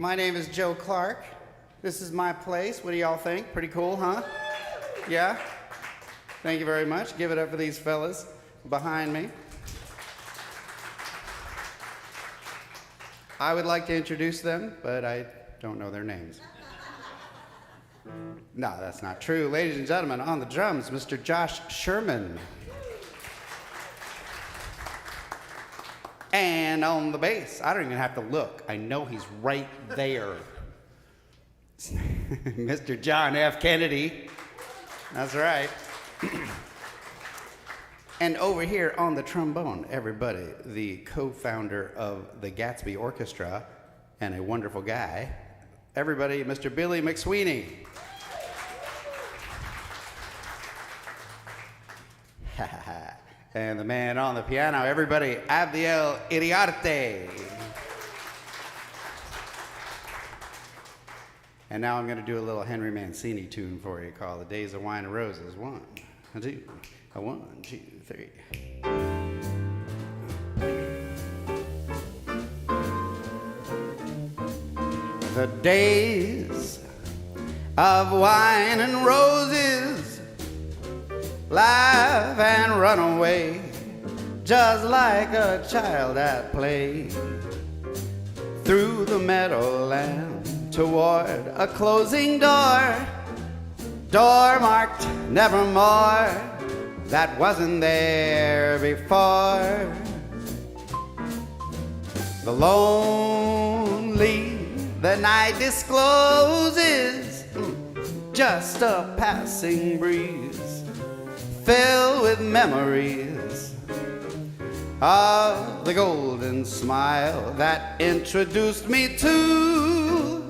My name is Joe Clarke. This is my place. What do y'all think? Pretty cool, huh? Yeah? Thank you very much. Give it up for these fellas behind me. I would like to introduce them, but I don't know their names. No, that's not true. Ladies and gentlemen, on the drums, Mr. Josh Sherman. And on the bass, I don't even have to look. I know he's right there. Mr. John F. Kennedy. That's right. And over here on the trombone, everybody, the co-founder of the Gatsby Orchestra and a wonderful guy, everybody, Mr. Billy McSweeney. And the man on the piano, everybody, Abdiel Iriarte. And now I'm going to do a little Henry Mancini tune for you called The Days of Wine and Roses. 1, 2, 1, 2, 3. The days of wine and roses, laugh and run away, just like a child at play, through the meadowland toward a closing door, door marked nevermore, that wasn't there before. The lonely the night discloses, just a passing breeze, filled with memories of the golden smile that introduced me to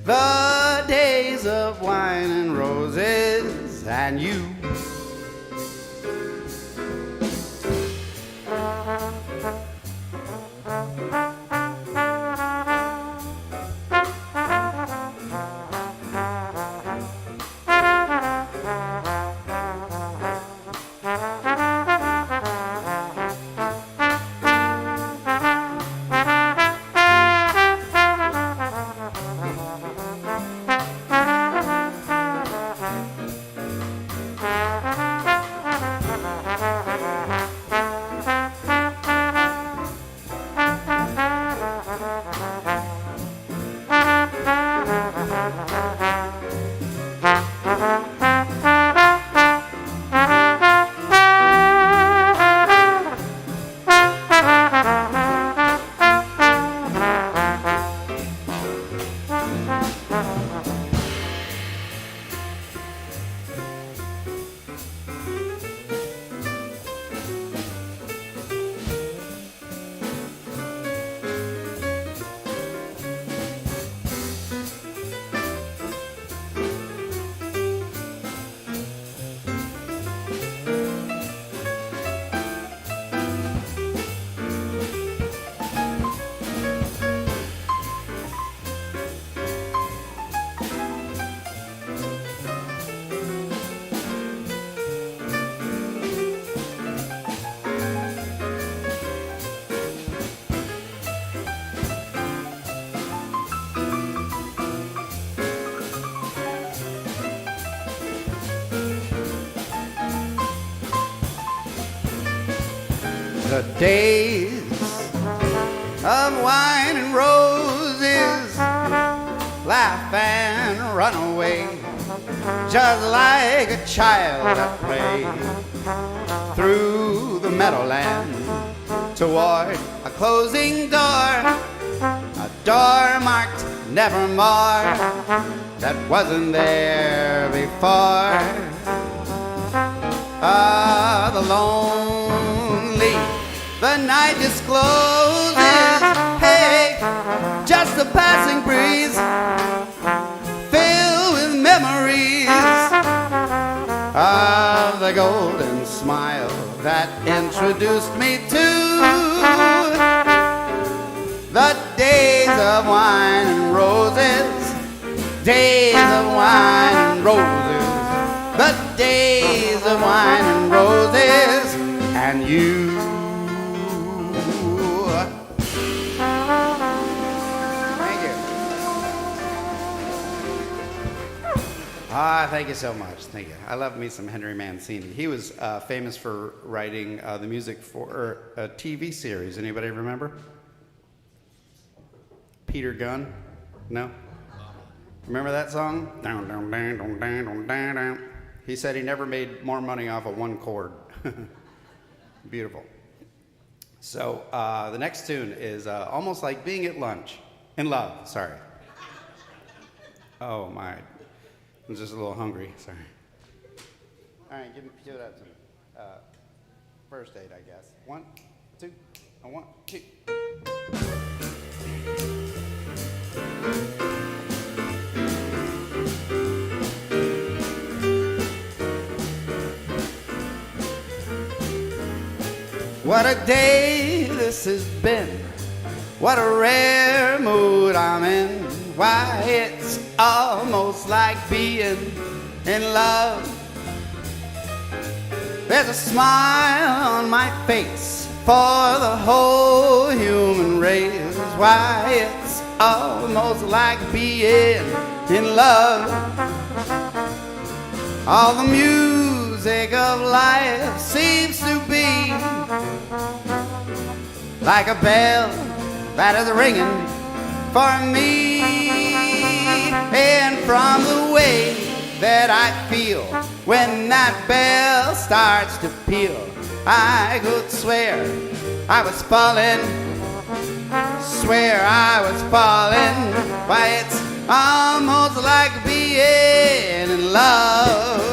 the days of wine and roses and you. The days of wine and roses, laugh and run away, just like a child at play, through the meadowland toward a closing door, a door marked nevermore, that wasn't there before. The lonely the night discloses, hey, just a passing breeze, filled with memories of the golden smile that introduced me to the days of wine and roses, days of wine and roses, the days of wine and roses, and you. Thank you. Ah, thank you so much. Thank you. I love me some Henry Mancini. He was famous for writing the music for a TV series. Anybody remember? Peter Gunn? No? Remember that song? He said he never made more money off of one chord. Beautiful. So the next tune is almost like being at lunch. In love, sorry. Oh my. I'm just a little hungry, sorry. All right, give it up to me. First aid, I guess. 1, 2, 1, 2. What a day this has been. What a rare mood I'm in. Why, it's almost like being in love. There's a smile on my face for the whole human race. Why, it's almost like being in love. All the music of life seems to be like a bell that is ringing for me. And from the way that I feel when that bell starts to peal, I could swear I was falling, swear I was falling. Why, it's almost like being in love.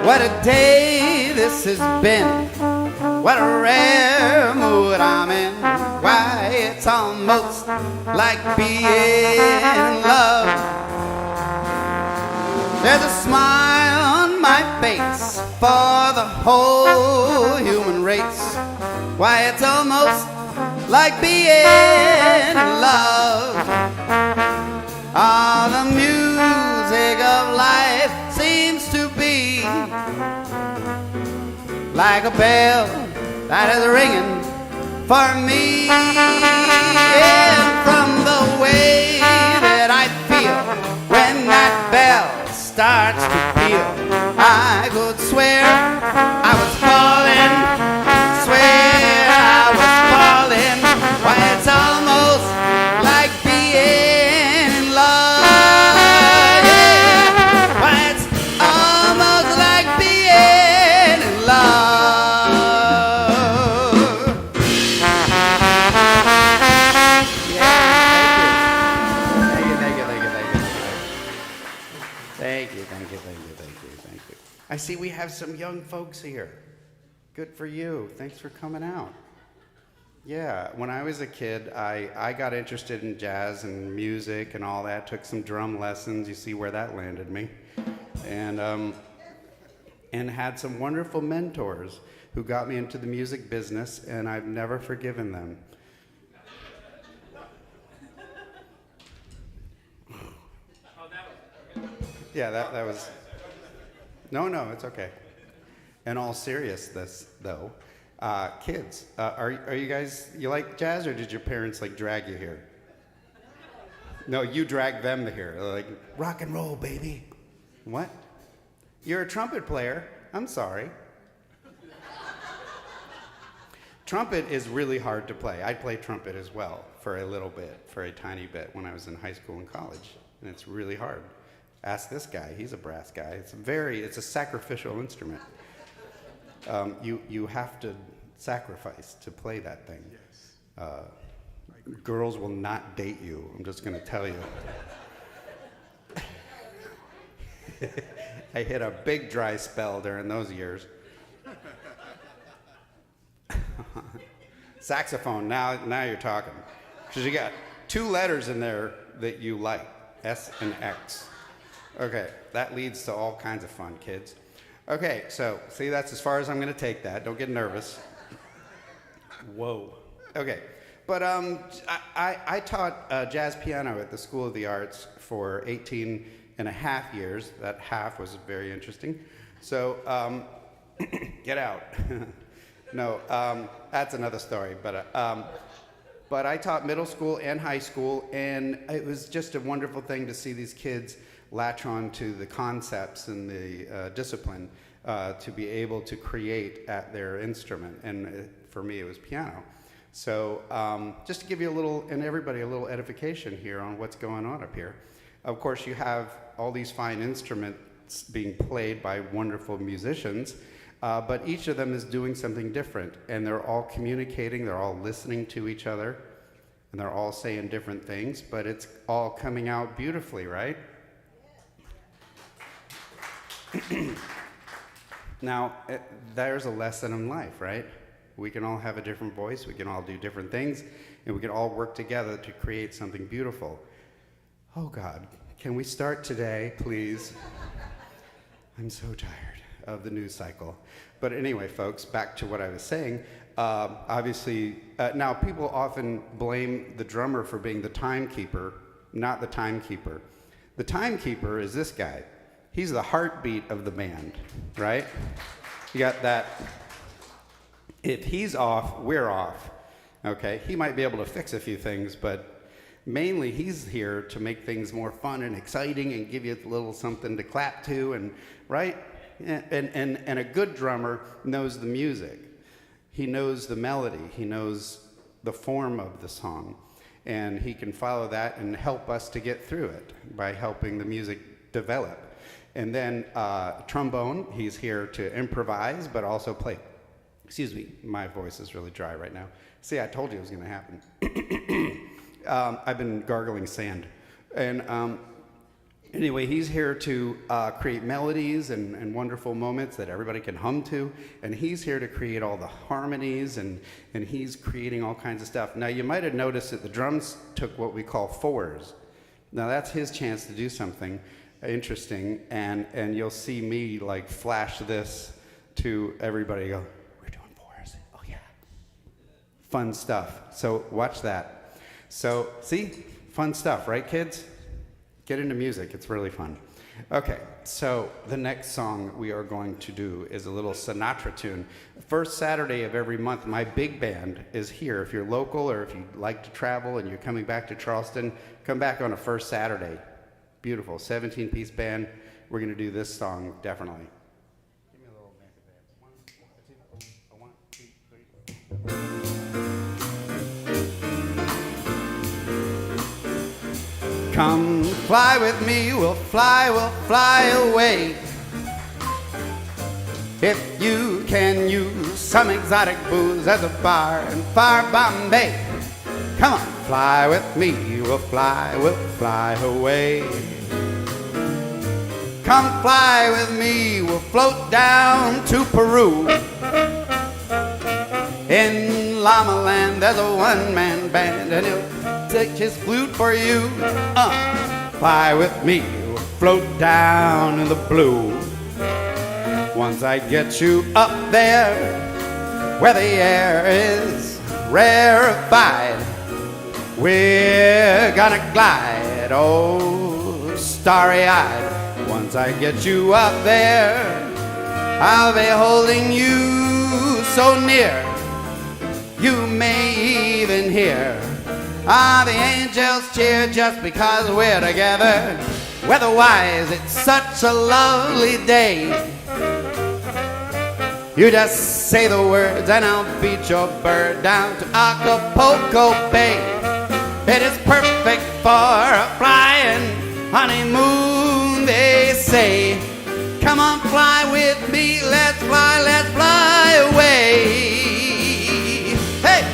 What a day this has been. What a rare mood I'm in. Why, it's almost like being in love. There's a smile on my face for the whole human race. Why, it's almost like being in love. Ah, the music of life seems to be like a bell that is ringing for me. And from the way that I feel when that bell starts to peal, I could swear I was falling, swear I was falling. Why, it's almost like being in love. Yeah. Why, it's almost like being in love. Yeah, thank you. Thank you. I see we have some young folks here. Good for you. Thanks for coming out. Yeah, when I was a kid, I got interested in jazz and music and all that. Took some drum lessons. You see where that landed me. And had some wonderful mentors who got me into the music business, and I've never forgiven them. Yeah, that was... No, it's okay. In all seriousness, though, kids, are you guys, you like jazz, or did your parents like drag you here? No, you dragged them here. They're like, rock and roll, baby. What? You're a trumpet player? I'm sorry. Trumpet is really hard to play. I played trumpet as well for a little bit, for a tiny bit when I was in high school and college, and it's really hard. Ask this guy, he's a brass guy. It's a sacrificial instrument. You have to sacrifice to play that thing. Yes. Girls will not date you, I'm just gonna tell you. I hit a big dry spell during those years. Saxophone, now you're talking. Because you got 2 letters in there that you like, S and X. Okay, that leads to all kinds of fun, kids. Okay, so, see, that's as far as I'm going to take that. Don't get nervous. Whoa. Okay, but I taught jazz piano at the School of the Arts for 18 and a half years. That half was very interesting. So, get out. No, that's another story. But I taught middle school and high school, and it was just a wonderful thing to see these kids latch on to the concepts and the discipline to be able to create at their instrument. And for me, it was piano. So just to give you a little, and everybody, a little edification here on what's going on up here. Of course, you have all these fine instruments being played by wonderful musicians, but each of them is doing something different, and they're all communicating, they're all listening to each other, and they're all saying different things, but it's all coming out beautifully, right? Now, there's a lesson in life, right? We can all have a different voice, we can all do different things, and we can all work together to create something beautiful. Oh God, can we start today, please? I'm so tired of the news cycle. But anyway, folks, back to what I was saying. Obviously, now people often blame the drummer for being the timekeeper, not the timekeeper. The timekeeper is this guy. He's the heartbeat of the band, right? You got that. If he's off, we're off, okay? He might be able to fix a few things, but mainly he's here to make things more fun and exciting and give you a little something to clap to, and right? And a good drummer knows the music. He knows the melody. He knows the form of the song, and he can follow that and help us to get through it by helping the music develop. And then trombone, he's here to improvise, but also play. Excuse me, my voice is really dry right now. See, I told you it was going to happen. I've been gargling sand. And Anyway, he's here to create melodies and wonderful moments that everybody can hum to, and he's here to create all the harmonies, and he's creating all kinds of stuff. Now, you might have noticed that the drums took what we call fours. Now, that's his chance to do something interesting, and you'll see me like flash this to everybody. Go, we're doing fours. Oh, yeah. Fun stuff. So watch that. So, see? Fun stuff, right, kids? Get into music, it's really fun. Okay, so the next song we are going to do is a little Sinatra tune. First Saturday of every month, my big band is here. If you're local or if you like to travel and you're coming back to Charleston, come back on a first Saturday. Beautiful, 17-piece band. We're gonna do this song, definitely. Give me a little advance. 1, 2, 3. Come fly with me, we'll fly away. If you can use some exotic booze as a bar in far Bombay, come on, fly with me, we'll fly away. Come fly with me, we'll float down to Peru. In Llama Land, there's a one-man band, and he'll take his flute for you. Fly with me, we'll float down in the blue. Once I get you up there, where the air is rarefied, we're gonna glide, oh, starry-eyed. Once I get you up there, I'll be holding you so near, you may even hear the angels cheer just because we're together. Weather-wise, it's such a lovely day. You just say the words and I'll beat your bird down to Acapulco Bay. It is perfect for a flying honeymoon, they say. Come on, fly with me, let's fly away. Hey!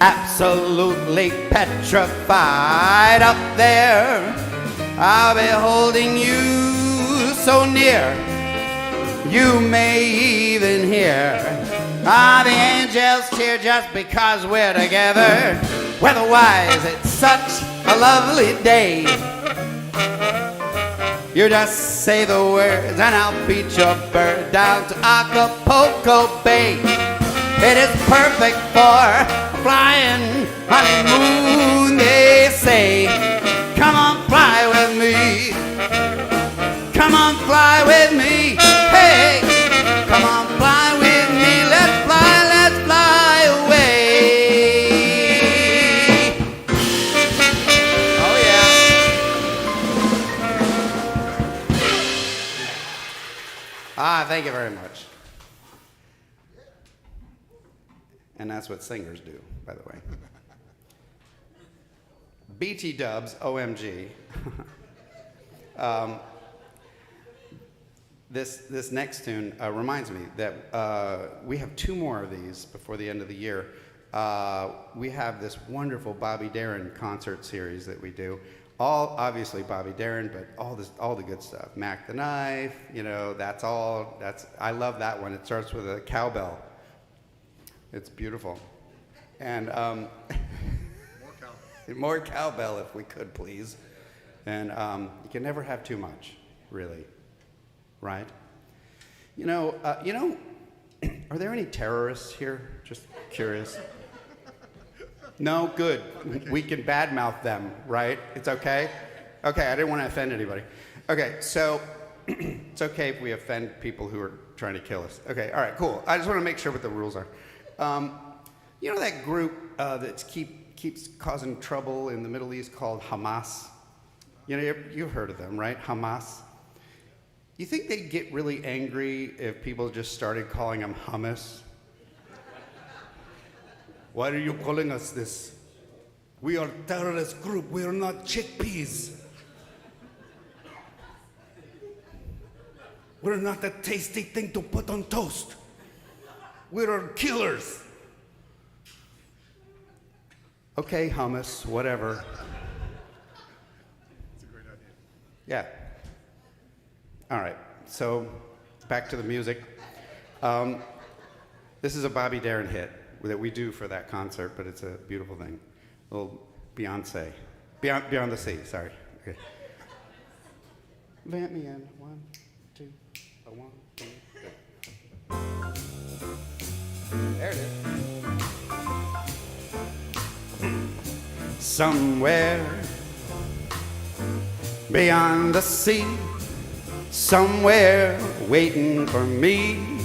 Absolutely petrified up there. I'll be holding you so near, you may even hear the angels cheer just because we're together. Weather-wise, it's such a lovely day. You just say the words and I'll beat your bird down to Acapulco Bay. It is perfect for a flying honeymoon, they say. Come on, fly with me. Come on, fly with me. Hey, come on, fly with me. Let's fly away. Oh, yeah. Thank you very much. And that's what singers do, by the way. BT dubs, OMG. This next tune reminds me that we have 2 more of these before the end of the year. We have this wonderful Bobby Darin concert series that we do. All obviously Bobby Darin, but all the good stuff. Mac the Knife, I love that one. It starts with a cowbell. It's beautiful. And more cowbell if we could, please. And you can never have too much, really. Right? Are there any terrorists here? Just curious. No? Good. We can badmouth them, right? It's okay? Okay, I didn't want to offend anybody. Okay, so it's okay if we offend people who are trying to kill us. Okay, all right, cool. I just want to make sure what the rules are. You know that group that keeps causing trouble in the Middle East called Hamas? You know, you've heard of them, right? Hamas. You think they'd get really angry if people just started calling them hummus? Why are you calling us this? We are a terrorist group. We are not chickpeas. We're not a tasty thing to put on toast. We're killers. Okay, hummus, whatever. That's a great idea. Yeah. All right, so back to the music. This is a Bobby Darin hit that we do for that concert, but it's a beautiful thing. A little Beyonce. Beyond the Sea, sorry. Okay. Vamp me in. 1, 2, 1, 2, 3. There it is. Somewhere beyond the sea, somewhere waiting for me,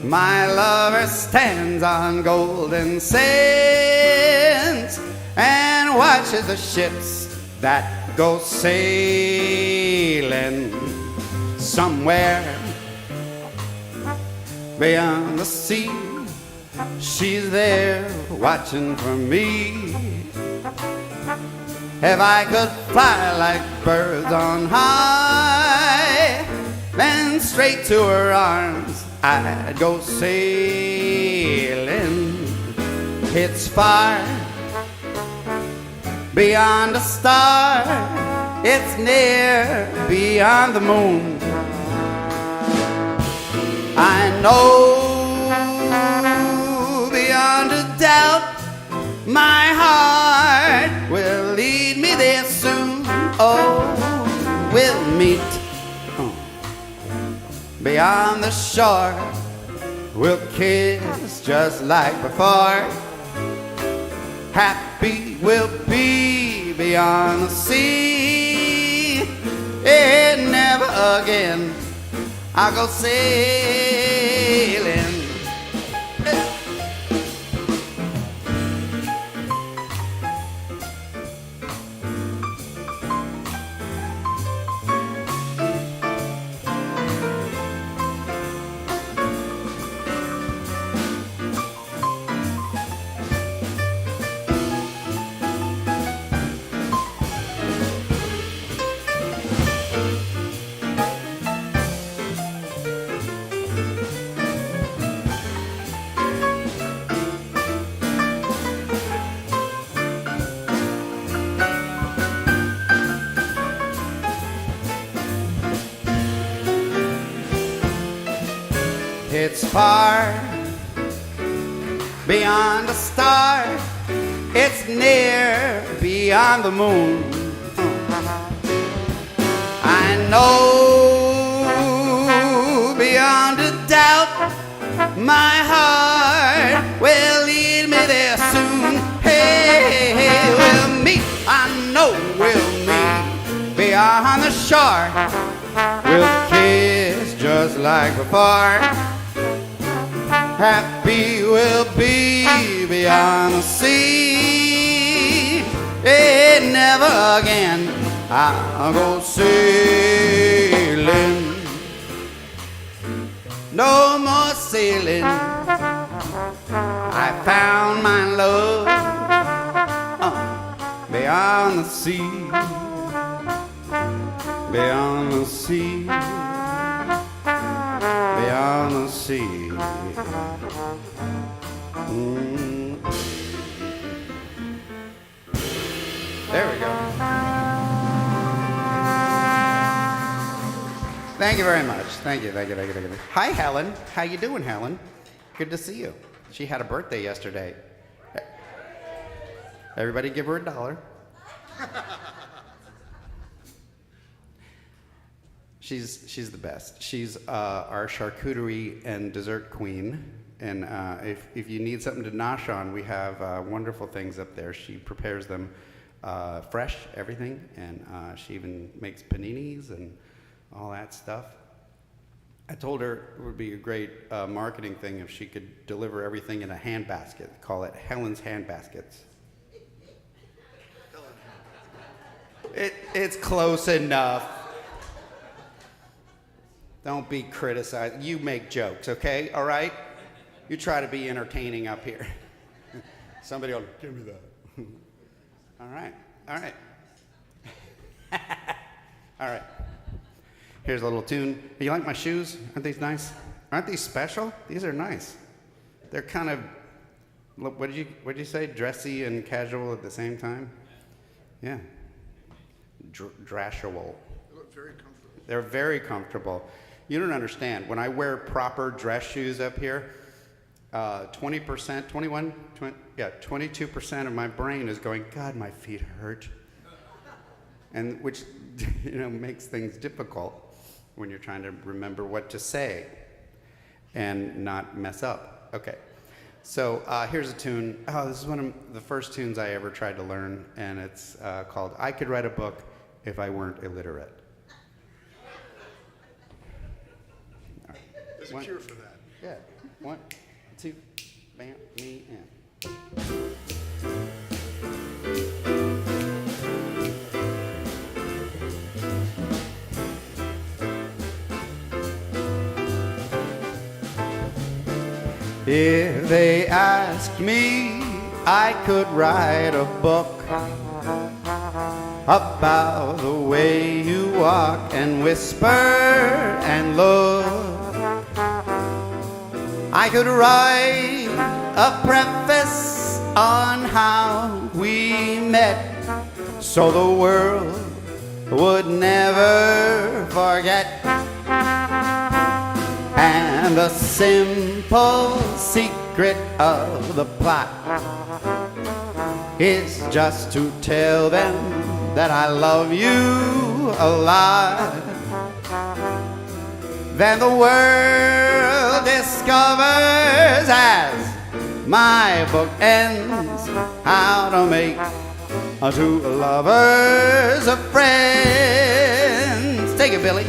my lover stands on golden sands and watches the ships that go sailing. Somewhere beyond the sea, she's there watching for me. If I could fly like birds on high, then straight to her arms I'd go sailing. It's far beyond a star, it's near beyond the moon. I know beyond a doubt my heart will lead me there soon. Oh, we'll meet beyond the shore. We'll kiss just like before. Happy we'll be beyond the sea. And never again I'll go sailing. It's far beyond a star, it's near beyond the moon. I know beyond a doubt my heart will lead me there soon. Hey, hey, we'll meet, I know we'll meet beyond the shore. We'll kiss just like before. Happy we'll be beyond the sea. And never again I'll go sailing. No more sailing. I found my love beyond the sea. Beyond the sea. Beyond the sea. There we go. Thank you very much. Thank you. Hi, Helen. How you doing, Helen? Good to see you. She had a birthday yesterday. Everybody give her $1. She's the best. She's our charcuterie and dessert queen. And if you need something to nosh on, we have wonderful things up there. She prepares them fresh, everything, and she even makes paninis and all that stuff. I told her it would be a great marketing thing if she could deliver everything in a handbasket. Call it Helen's Handbaskets. It's close enough. Don't be criticized. You make jokes, okay? All right? You try to be entertaining up here. Somebody will give me that. All right. All right. All right. Here's a little tune. You like my shoes? Aren't these nice? Aren't these special? These are nice. They're kind of, what did you say? Dressy and casual at the same time? Yeah. Drashual. They look very comfortable. They're very comfortable. You don't understand. When I wear proper dress shoes up here, 22% of my brain is going, God, my feet hurt. And which, makes things difficult when you're trying to remember what to say and not mess up. Okay. So here's a tune. Oh, this is one of the first tunes I ever tried to learn, and it's called I Could Write a Book If I Weren't Illiterate. Right. There's a cure for that. Yeah. 1, 2, bam, me in. If they asked me, I could write a book about the way you walk and whisper and look. I could write a preface on how we met, so the world would never forget. And the simple secret of the plot is just to tell them that I love you a lot. Then the world discovers as my book ends how to make two lovers of friends. Take it, Billy.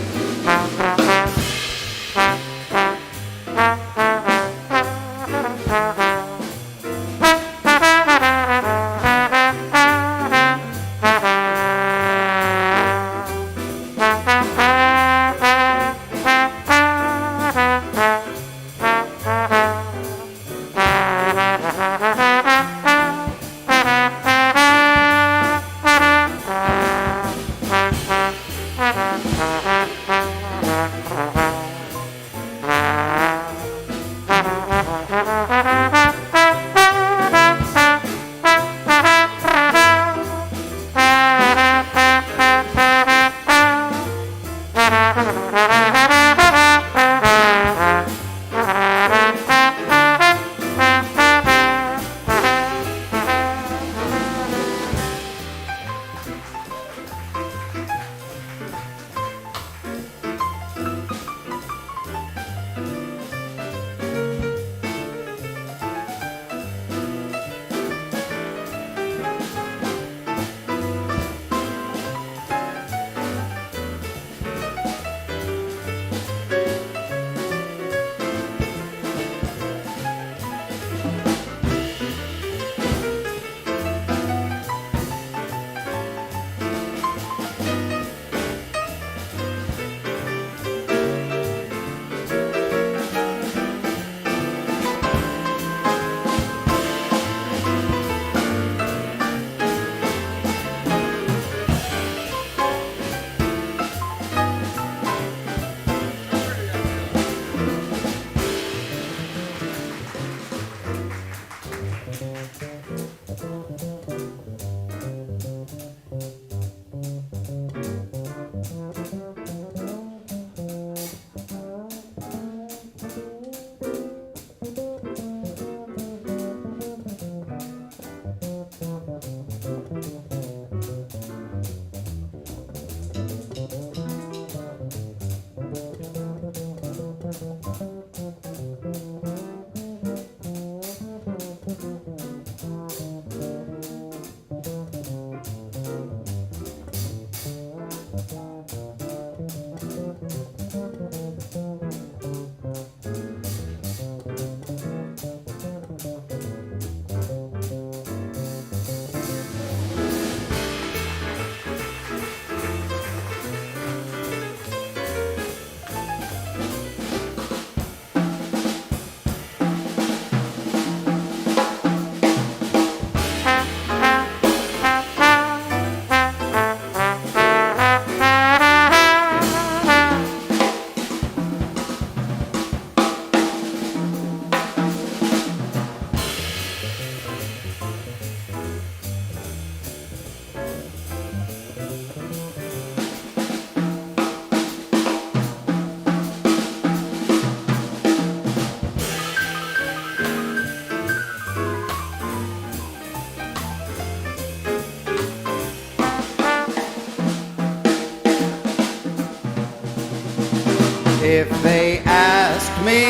If they asked me,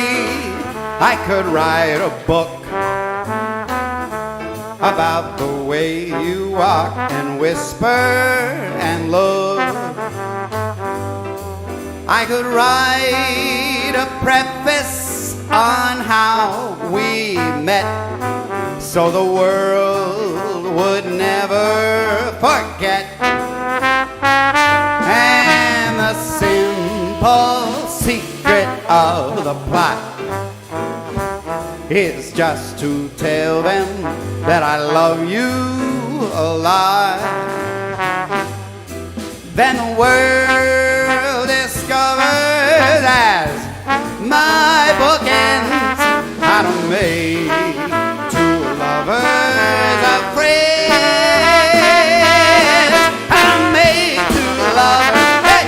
I could write a book about the way you walk and whisper and look. I could write a preface on how we met, so the world would never forget. And the simple secret of the plot is just to tell them that I love you a lot. Then the world discovers as my book ends how to make two lovers a friend. How to make two lovers, hey!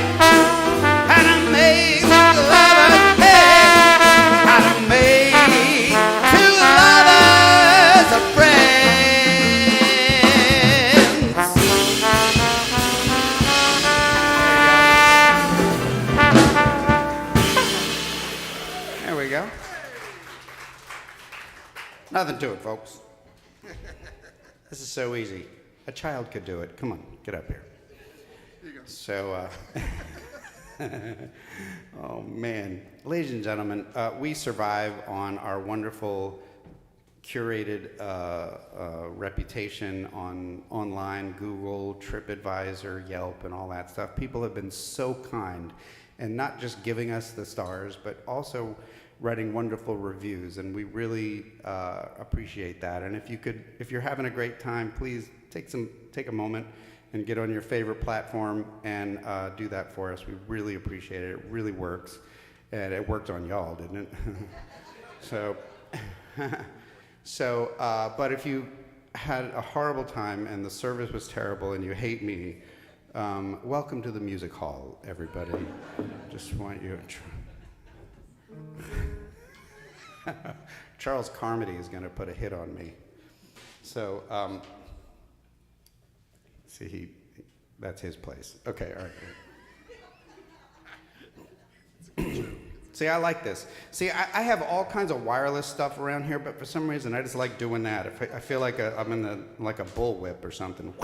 How to make two lovers, hey! How to make two lovers a friend. There we go. Nothing to it, folks. This is so easy. A child could do it. Come on, get up here. Here you go. So, oh man. Ladies and gentlemen, we survive on our wonderful curated reputation on online, Google, TripAdvisor, Yelp, and all that stuff. People have been so kind, and not just giving us the stars, but also writing wonderful reviews, and we really appreciate that. And if you're having a great time, please take a moment and get on your favorite platform and do that for us. We really appreciate it. It really works, and it worked on y'all, didn't it? But if you had a horrible time and the service was terrible and you hate me, welcome to the music hall, everybody. Just want you to Charles Carmody is going to put a hit on me. So, see, that's his place. Okay, all right. See, I like this. See, I have all kinds of wireless stuff around here, but for some reason, I just like doing that. I feel like I'm in like a bullwhip or something.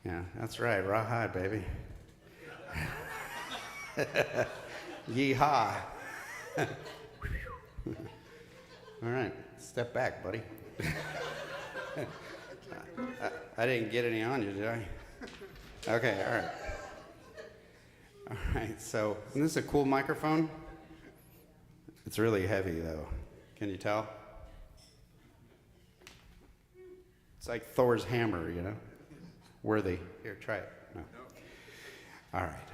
Yeah, that's right. Rawhide, baby. Yeehaw. All right, step back, buddy. I didn't get any on you, did I? Okay, all right. All right, so, isn't this a cool microphone? It's really heavy, though. Can you tell? It's like Thor's hammer, you know? Worthy. Here, try it. No. All right.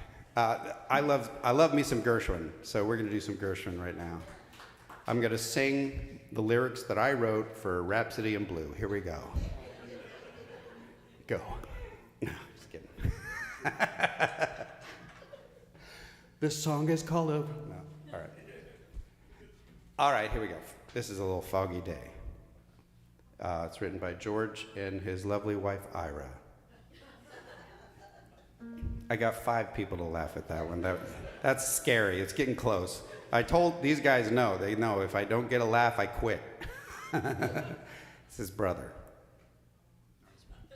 I love me some Gershwin, so we're going to do some Gershwin right now. I'm going to sing the lyrics that I wrote for Rhapsody in Blue. Here we go. Go. No, just kidding. This song is called Over. No, all right. All right, here we go. This is a little foggy day. It's written by George and his lovely wife, Ira. I got 5 people to laugh at that one. That's scary. It's getting close. I told these guys no. They know if I don't get a laugh, I quit. It's his brother.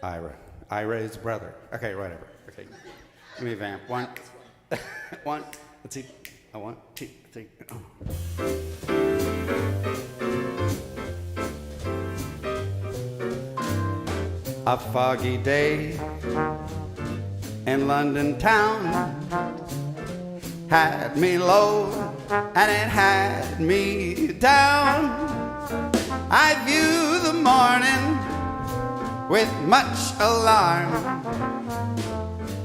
Ira. Ira is brother. Okay, whatever. Okay. Give me a vamp. One. Let's see. 1, 2, 3. Oh. A foggy day in London town had me low and it had me down. I view the morning with much alarm.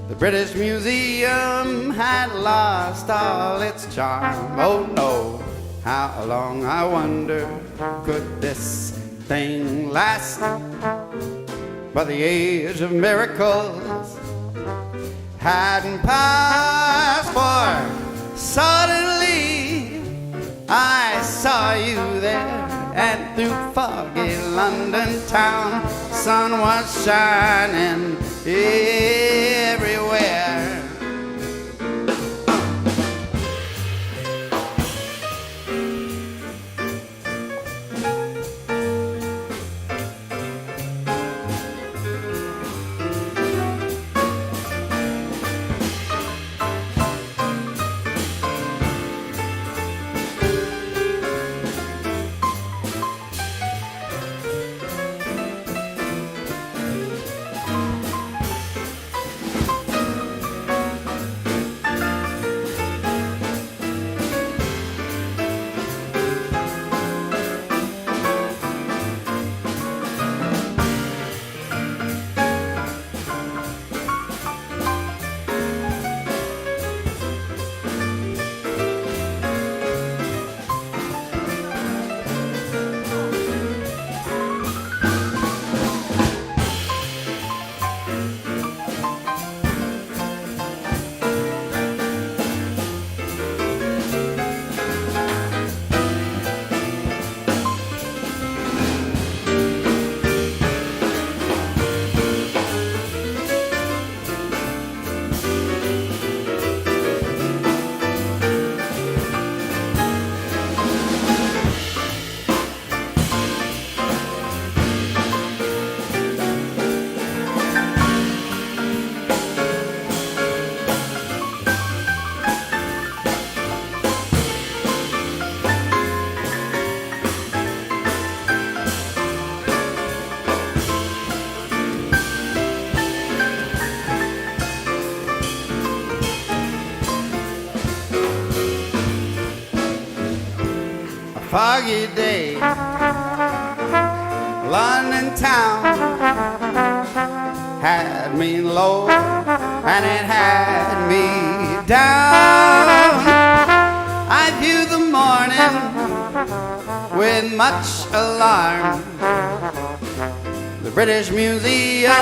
The British Museum had lost all its charm. Oh no, how long I wonder could this thing last? But the age of miracles hadn't passed, for suddenly I saw you there, and through foggy London town, sun was shining everywhere. foggy day, London town had me low and it had me down. I viewed the morning with much alarm. The British Museum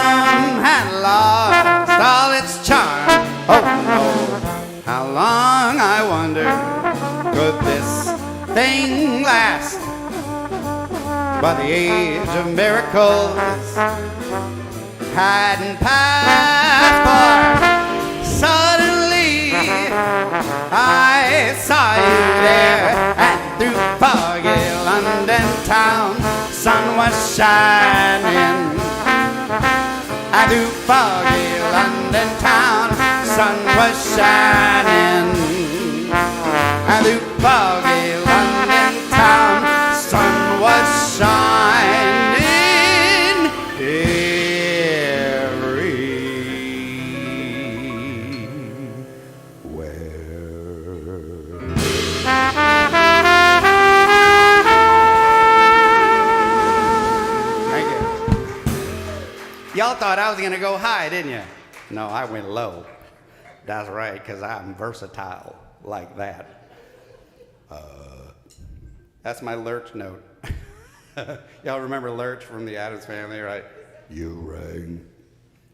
had lost all its charm. Oh no, how long, I wonder, could this thing last? But the age of miracles hadn't passed, for suddenly I saw you there, and through foggy London town, sun was shining. And through foggy London town, sun was shining. And through foggy London town, sun was shining Thank you. Y'all thought I was going to go high, didn't you? No, I went low. That's right, because I'm versatile like that. That's my lurch note. Y'all remember Lurch from the Addams Family, right? You rang.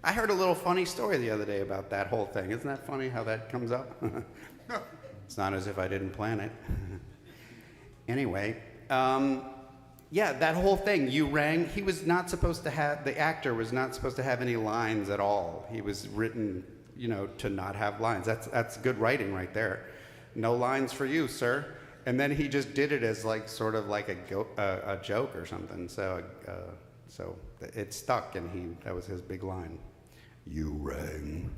I heard a little funny story the other day about that whole thing. Isn't that funny how that comes up? It's not as if I didn't plan it. Anyway, yeah, that whole thing, you rang, he was not supposed to have, the actor was not supposed to have any lines at all. He was written, you know, to not have lines. That's good writing right there. No lines for you, sir. And then he just did it as like sort of like a joke or something. So it stuck, and that was his big line. You rang.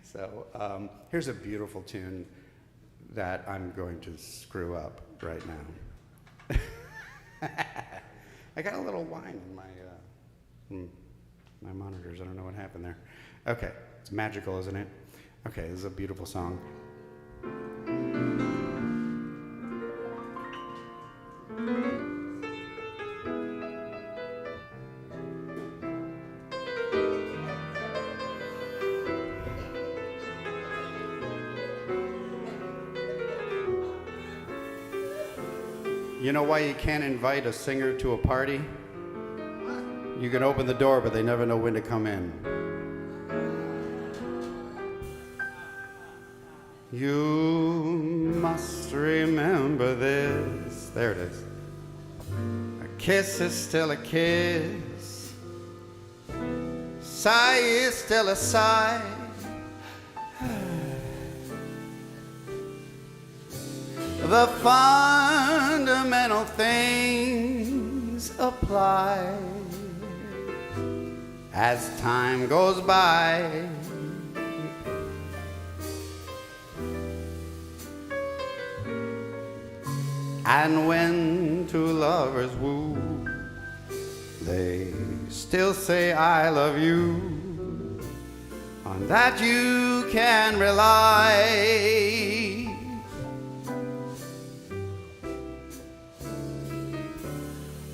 So here's a beautiful tune that I'm going to screw up right now. I got a little wine in my monitors. I don't know what happened there. Okay, it's magical, isn't it? Okay, this is a beautiful song. You know why you can't invite a singer to a party? You can open the door, but they never know when to come in. You must remember this. There it is. A kiss is still a kiss. Sigh is still a sigh. The fundamental things apply as time goes by. And when two lovers woo, they still say I love you. On that you can rely.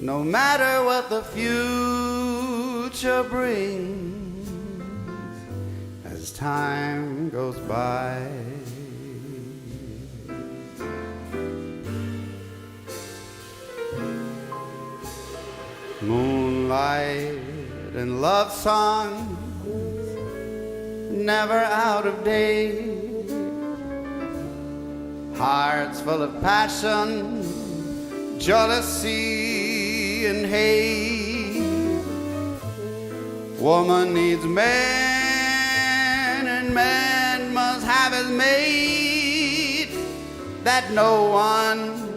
No matter what the future brings, as time goes by. Moonlight and love songs, never out of date. Hearts full of passion, jealousy and hate. Woman needs man, and man must have his mate. That no one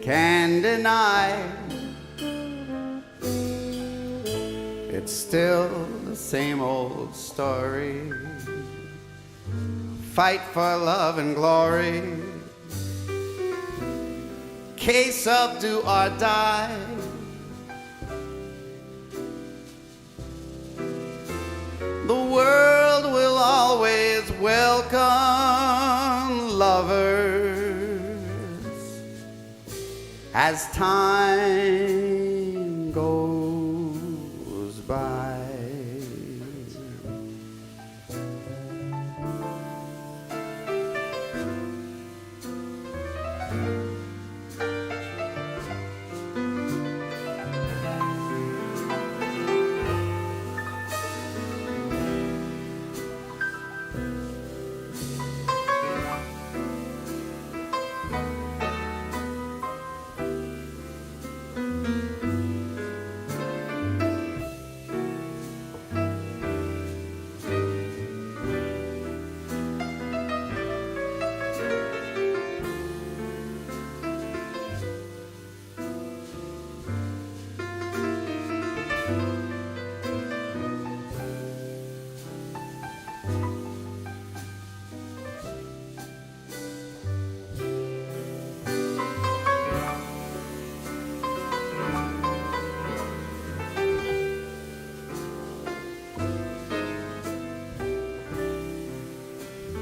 can deny. It's still the same old story. Fight for love and glory. Case of do or die. The world will always welcome lovers as time goes by.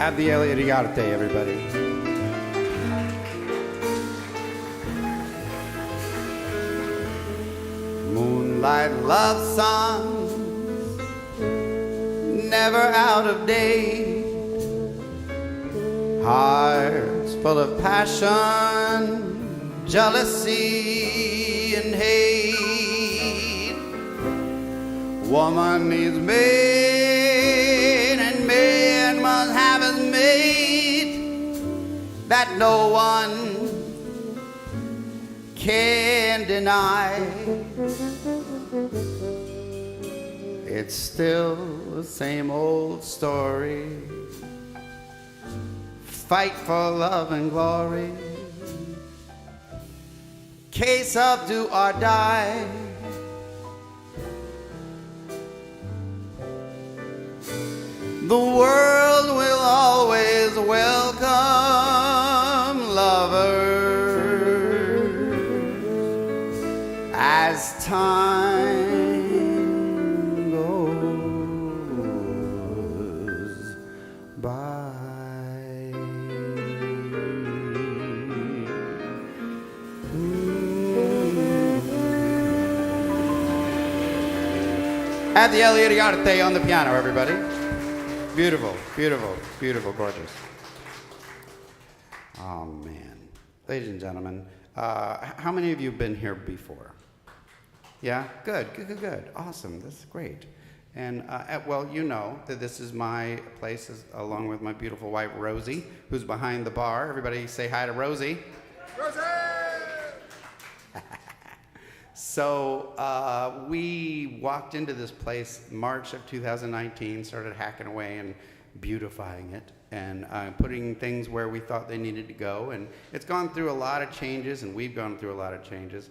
Abdiel Iriarte, everybody. Moonlight love songs, never out of date. Hearts full of passion, jealousy, and hate. Woman needs mate, and man must have his mate that no one can deny. It's still the same old story. Fight for love and glory. Case of do or die. The world will always welcome lovers as time goes by. Abdiel Iriarte on the piano, everybody. Beautiful, beautiful, beautiful, gorgeous. Oh, man. Ladies and gentlemen, how many of you have been here before? Yeah? Good, good, good, good. Awesome. This is great. And, well, you know that this is my place along with my beautiful wife, Rosie, who's behind the bar. Everybody say hi to Rosie. Rosie! So we walked into this place March of 2019, started hacking away and beautifying it and putting things where we thought they needed to go. And it's gone through a lot of changes, and we've gone through a lot of changes.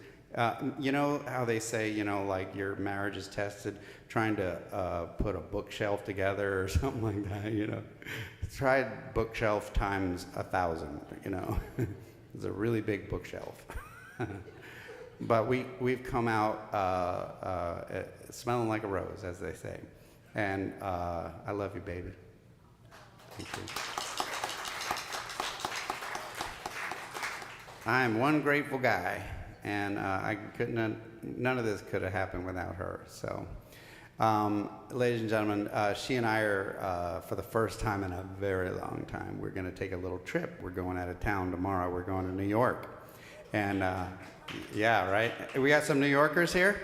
You know how they say, you know, like your marriage is tested trying to put a bookshelf together or something like that, you know. Try bookshelf times 1,000, you know. It's a really big bookshelf. But we've come out smelling like a rose, as they say. And I love you, baby. Thank you. I'm one grateful guy, and none of this could have happened without her. So, ladies and gentlemen, she and I are, for the first time in a very long time, we're going to take a little trip. We're going out of town tomorrow. We're going to New York. And yeah, right? We got some New Yorkers here?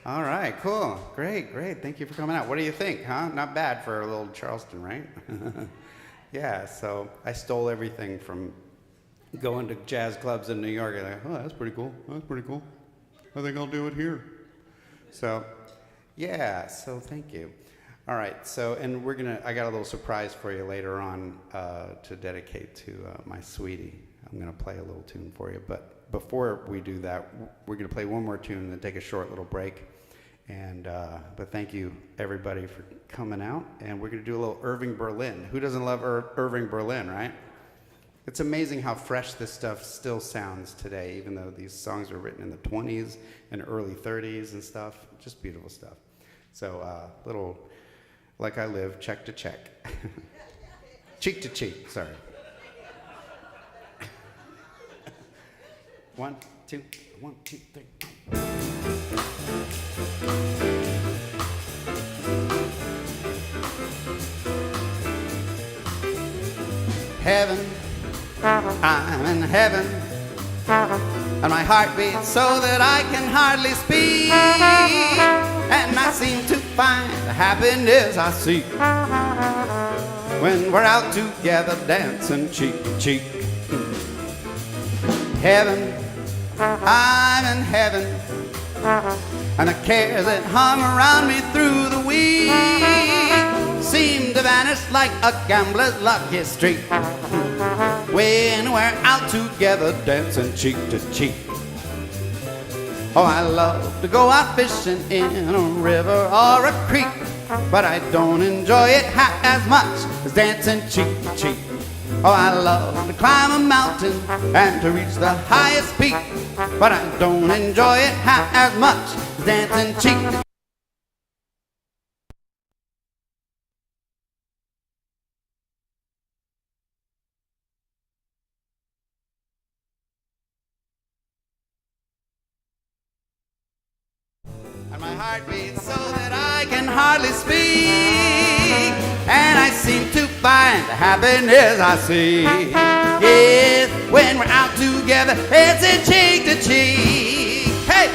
All right, cool. Great, great. Thank you for coming out. What do you think, huh? Not bad for a little Charleston, right? Yeah, so I stole everything from going to jazz clubs in New York. And oh, that's pretty cool. That's pretty cool. I think I'll do it here. So, yeah, so thank you. All right, so, and I got a little surprise for you later on to dedicate to my sweetie. I'm going to play a little tune for you, but before we do that, we're going to play one more tune and then take a short little break. And but thank you, everybody, for coming out. And we're going to do a little Irving Berlin. Who doesn't love Irving Berlin, right? It's amazing how fresh this stuff still sounds today, even though these songs were written in the 20s and early 30s and stuff. Just beautiful stuff. So little Like I Live, check to check. Cheek to cheek, sorry. 1, two, 1, 2, 3. Heaven, I'm in heaven, and my heart beats so that I can hardly speak, and I seem to find the happiness I seek when we're out together dancing cheek to cheek. Heaven, I'm in heaven, and the cares that hung around me through the week seem to vanish like a gambler's lucky streak when we're out together dancing cheek to cheek. Oh, I love to go out fishing in a river or a creek, but I don't enjoy it half as much as dancing cheek to cheek. Oh, I love to climb a mountain and to reach the highest peak, but I don't enjoy it half as much as dancing cheek to cheek. And my heart beats so that I can hardly speak, and I seem to find the happiness I see. Yes, when we're out together, it's a cheek to cheek. Hey!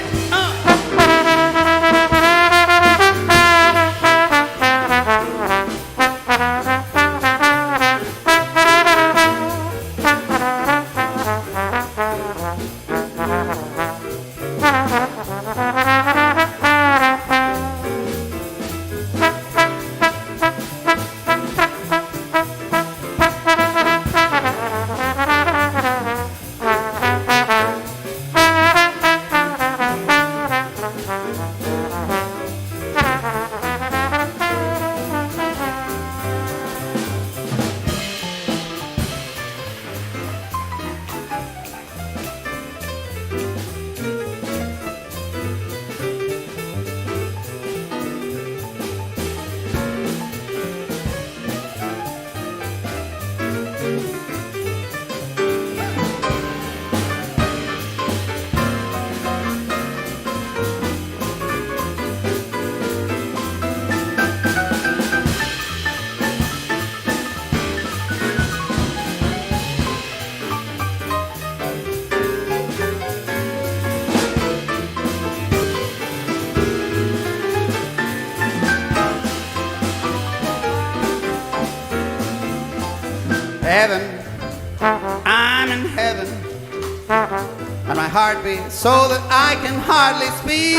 Heaven, I'm in heaven, and my heart beats so that I can hardly speak,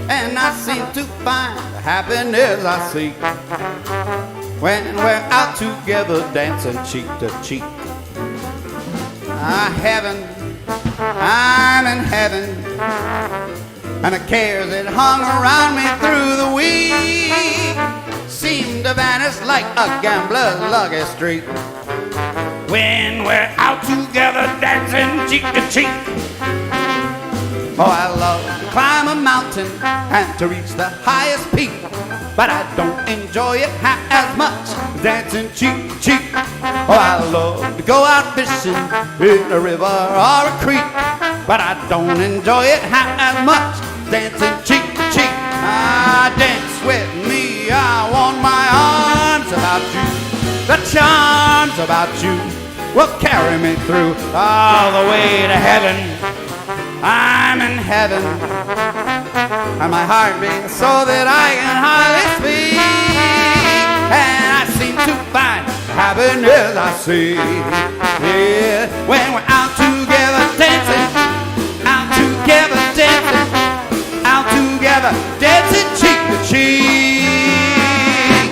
and I seem to find the happiness I seek when we're out together dancing cheek to cheek. Heaven, I'm in heaven, and the cares that hung around me through the week seem to vanish like a gambler's lucky streak when we're out together dancing cheek to cheek. Oh, I love to climb a mountain and to reach the highest peak, but I don't enjoy it half as much as dancing cheek to cheek. Oh, I love to go out fishing in a river or a creek, but I don't enjoy it half as much as dancing cheek to cheek. Dance with me, I want my arms about you. The charms about you will carry me through all the way to heaven. I'm in heaven, and my heart beats so that I can hardly speak, and I seem to find the happiness I see. Yeah, when we're out together dancing, out together dancing, out together dancing cheek to cheek.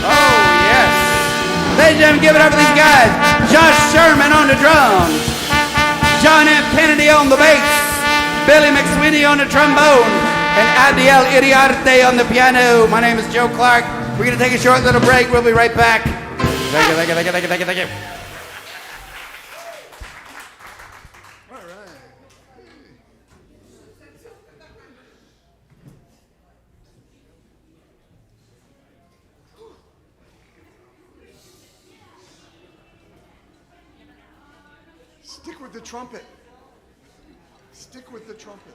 Oh yes, ladies and gentlemen, give it up for these guys. Josh Sherman on the drums, John F. Kennedy on the bass, Billy McSweeney on the trombone, and Abdiel Iriarte on the piano. My name is Joe Clarke. We're going to take a short little break. We'll be right back. Thank you, thank you, thank you, thank you, thank you, thank you. Stick with the trumpet. Stick with the trumpet.